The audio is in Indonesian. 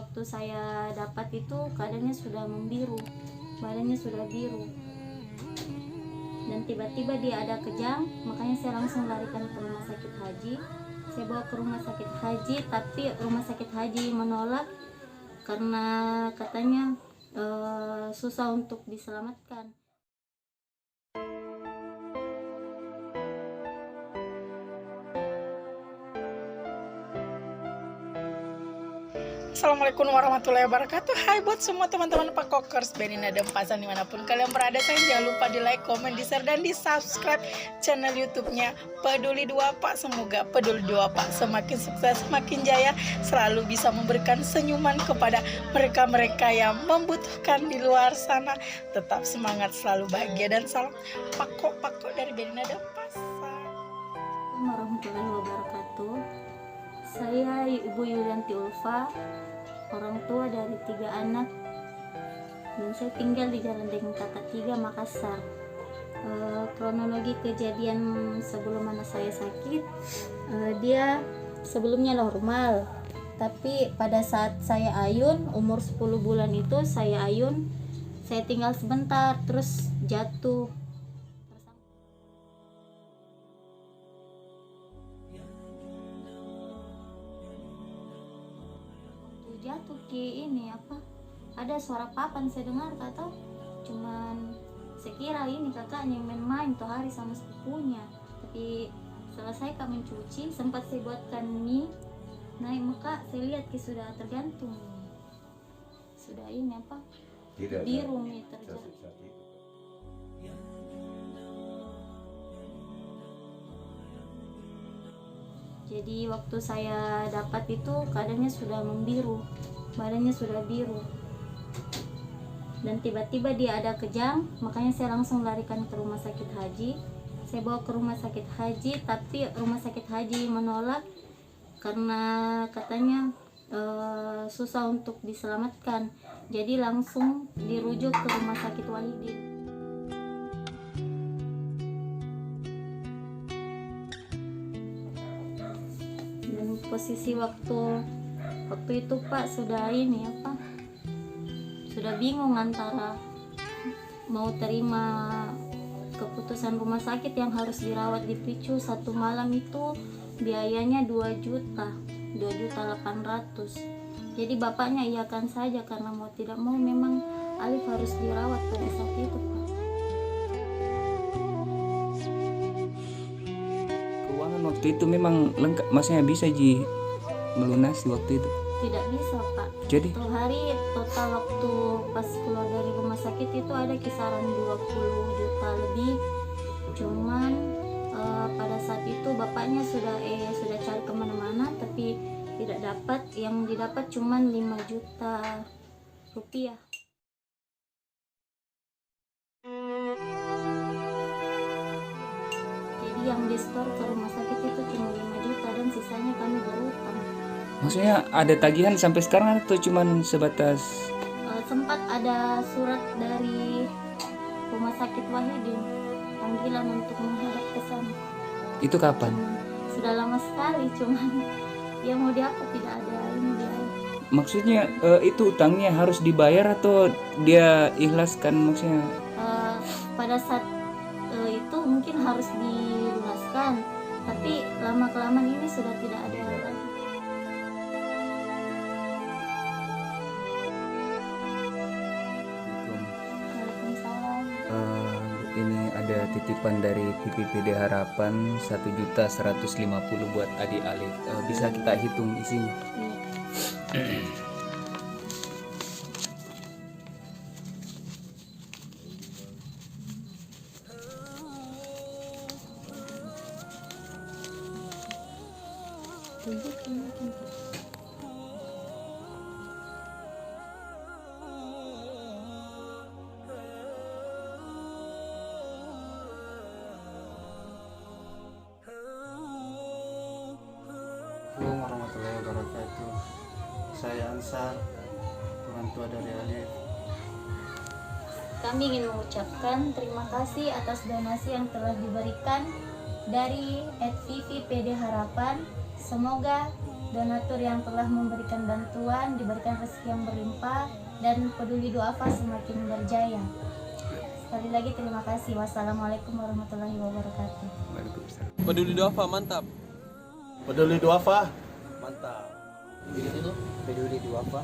waktu saya dapat itu keadaannya sudah membiru, badannya sudah biru, dan tiba-tiba dia ada kejang. Makanya saya langsung larikan ke rumah sakit haji. Saya bawa ke rumah sakit haji, tapi rumah sakit haji menolak karena katanya susah untuk diselamatkan. Assalamualaikum warahmatullahi wabarakatuh. Hai buat semua teman-teman Pakokers, Benina dan Pasan dimanapun kalian berada. Saya jangan lupa di like, komen, di share, dan di subscribe channel YouTube-nya Peduli Dua Pak. Semoga Peduli Dua Pak semakin sukses, semakin jaya, selalu bisa memberikan senyuman kepada mereka-mereka yang membutuhkan di luar sana. Tetap semangat, selalu bahagia, dan salam Pakok dari Benina dan Pasan. Warahmatullahi wabarakatuh. Saya Ibu Yulianti Ulfa, orang tua dari 3 anak, dan saya tinggal di Jalan Deng Kata 3, Makassar. Kronologi kejadian sebelum anak saya sakit, dia sebelumnya normal, tapi pada saat saya ayun umur 10 bulan itu saya ayun, saya tinggal sebentar terus jatuh. Jatuh ke ini ada suara papan saya dengar, atau cuman sekira ini kakaknya yang main-main tuh hari sama sepupunya. Tapi selesai kami mencuci, sempat saya buatkan mie, naik muka saya lihat sudah tergantung, sudah ini biru mie terjatuh. Jadi waktu saya dapat itu keadaannya sudah membiru, badannya sudah biru, dan tiba-tiba dia ada kejang. Makanya saya langsung larikan ke rumah sakit haji. Saya bawa ke rumah sakit haji, tapi rumah sakit haji menolak karena katanya susah untuk diselamatkan. Jadi langsung dirujuk ke rumah sakit Wahidin. Posisi waktu itu Pak sudah ini sudah bingung antara mau terima keputusan rumah sakit yang harus dirawat di Picu 1 malam itu biayanya 2.800.000. Jadi bapaknya iyakan saja karena mau tidak mau memang Alif harus dirawat pada saat itu Pak. Waktu itu memang lengkap, maksudnya bisa melunasi waktu itu? Tidak bisa Pak. Jadi? Satu hari total waktu pas keluar dari rumah sakit itu ada kisaran 20 juta lebih. Cuman pada saat itu bapaknya sudah cari kemana-mana tapi tidak dapat. Yang didapat cuman 5 juta rupiah. Yang di store ke rumah sakit itu cuma 5 juta dan sisanya kami berutang. Maksudnya ada tagihan sampai sekarang atau cuman sebatas? Sempat ada surat dari rumah sakit Wahidin, panggilan untuk menghadap ke sana. Itu kapan? Sudah lama sekali, cuman ya mau diapa tidak ada ini dia. Maksudnya itu utangnya harus dibayar atau dia ikhlaskan maksudnya? Pada saat itu mungkin harus dilunaskan, tapi lama-kelamaan ini sudah tidak ada lagi. Waalaikumsalam. Ini ada titipan dari PPPD Harapan 1.150.000 buat adik Alif. Bisa kita hitung isinya? Assalamualaikum warahmatullahi wabarakatuh. Saya Ansar, orang tua dari Alif. Kami ingin mengucapkan terima kasih atas donasi yang telah diberikan dari @VVPD Harapan. Semoga donatur yang telah memberikan bantuan diberikan rezeki yang berlimpah, dan Peduli Duafa semakin berjaya. Sekali lagi terima kasih. Wassalamualaikum warahmatullahi wabarakatuh. Peduli Duafa mantap. Peduli Duafa, mantap. Peduli Duafa